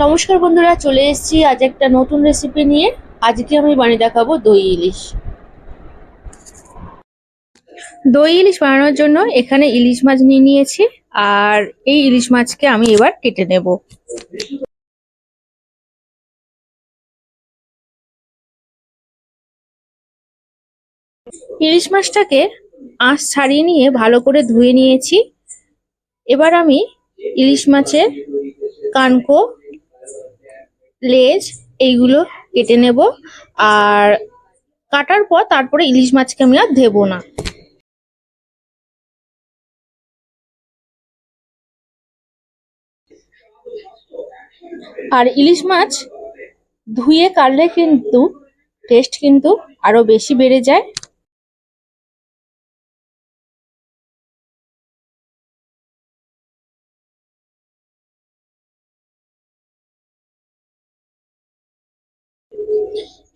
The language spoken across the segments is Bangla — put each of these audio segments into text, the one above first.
নমস্কার বন্ধুরা, চলে এসেছি আজ একটা নতুন রেসিপি নিয়ে। আজকে আমি বানিয়ে দেখাবো দই ইলিশ। দই ইলিশ বানানোর জন্য এখানে ইলিশ মাছ নিয়ে নিয়েছি, আর এই ইলিশ মাছকে আমি এবার কেটে নেব। ইলিশ মাছটাকে আঁশ ছাড়িয়ে নিয়ে ভালো করে ধুয়ে নিয়েছি। এবার আমি ইলিশ মাছের কানকো, লেজ এইগুলো কেটে নেব। আর কাটার পর তারপরে ইলিশ মাছকে আমি আর দেবো না। আর ইলিশ মাছ ধুয়ে কাটলে কিন্তু টেস্ট কিন্তু আরো বেশি বেড়ে যায়।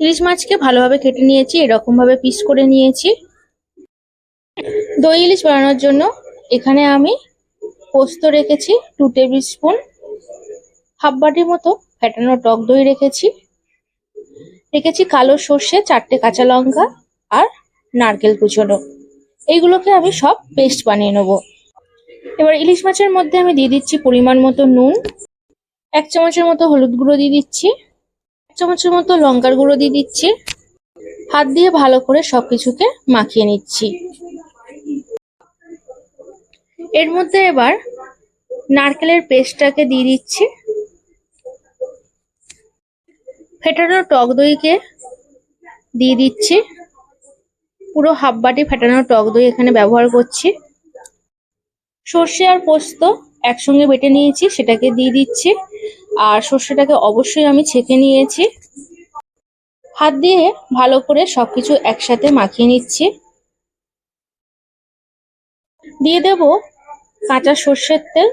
ইলিশ মাছকে ভালোভাবে কেটে নিয়েছি, এরকম ভাবে পিস করে নিয়েছি। দই ইলিশ বানানোর জন্য এখানে আমি পোস্ত রেখেছি 2 টেবিল স্পুন, হাফ বাটির মতো ফেটানো টক দই রেখেছি কালো সর্ষে 4টে কাঁচা লঙ্কা আর নারকেল কুচোনো। এইগুলোকে আমি সব পেস্ট বানিয়ে নেবো। এবার ইলিশ মাছের মধ্যে আমি দিয়ে দিচ্ছি পরিমাণ মতো নুন, 1 চামচের মতো হলুদ গুঁড়ো দিয়ে দিচ্ছি, 1 চামচের মতো লঙ্কার গুঁড়ো দিয়ে দিচ্ছি। হাত দিয়ে ভালো করে সবকিছুকে মাখিয়ে নিচ্ছি। এর মধ্যে এবার নারকেলের পেস্টটাকে দিয়ে দিচ্ছি, ফেটানো টক দইকে দিয়ে দিচ্ছি। পুরো হাফ বাটি ফেটানো টক দই এখানে ব্যবহার করছি। সর্ষে আর পোস্ত একসঙ্গে বেটে নিয়েছি, সেটাকে দিয়ে দিচ্ছি। আর সর্ষেটাকে অবশ্যই আমি ছেঁকে নিয়েছি। হাত দিয়ে ভালো করে সবকিছু একসাথে মাখিয়ে নিচ্ছি। দিয়ে দেব কাঁচা সর্ষের তেল,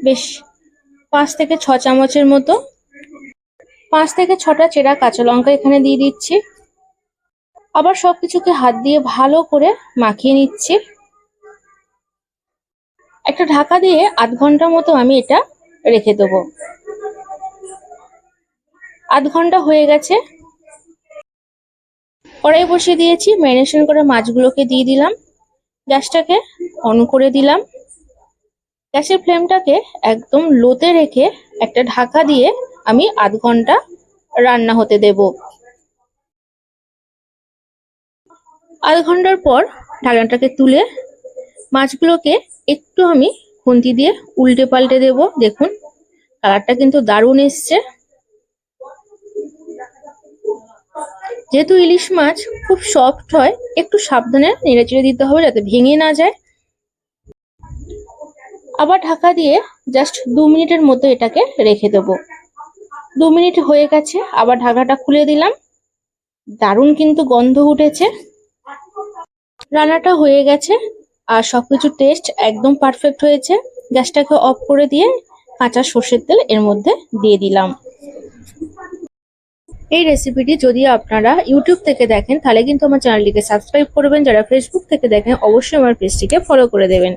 বেশ 5 থেকে 6 চামচের মতো। 5 থেকে 6টা চেরা কাঁচা লঙ্কা এখানে দিয়ে দিচ্ছি। আবার সবকিছুকে হাত দিয়ে ভালো করে মাখিয়ে নিচ্ছি। একটা ঢাকা দিয়ে আধ ঘন্টা মতো আমি এটা রেখে দেবো। আধ ঘন্টা হয়ে গেছে। কড়াই বসিয়ে দিয়েছি, ম্যারিনেশন করে মাছগুলোকে দিয়ে দিলাম। গ্যাসটাকে অন করে দিলাম। গ্যাসের ফ্লেমটাকে একদম লোতে রেখে একটা ঢাকা দিয়ে আমি আধ ঘন্টা রান্না হতে দেব। আধ ঘন্টার পর ঢাকনাটাকে তুলে মাছগুলোকে একটু আমি খুন্তি দিয়ে উল্টে পাল্টে দেব। দেখুন কালারটা কিন্তু দারুণ এসছে। যেহেতু ইলিশ মাছ খুব সফট হয়, একটু সাবধানে নেড়েচেড়ে দিতে হবে যাতে ভেঙে না যায়। আবার ঢাকা দিয়ে জাস্ট 2 মিনিটের মতো এটাকে রেখে দেবো। 2 মিনিট হয়ে গেছে, আবার ঢাকাটা খুলে দিলাম। দারুণ কিন্তু গন্ধ উঠেছে। রান্নাটা হয়ে গেছে আর সবকিছু টেস্ট একদম পারফেক্ট হয়েছে। গ্যাসটাকে অফ করে দিয়ে কাঁচা সর্ষের তেল এর মধ্যে দিয়ে দিলাম। এই রেসিপিটি যদি আপনারা ইউটিউব থেকে দেখেন তাহলে কিন্তু আমার চ্যানেলটিকে সাবস্ক্রাইব করবেন। যারা ফেসবুক থেকে দেখেন অবশ্যই আমার পেজটিকে ফলো করে দেবেন।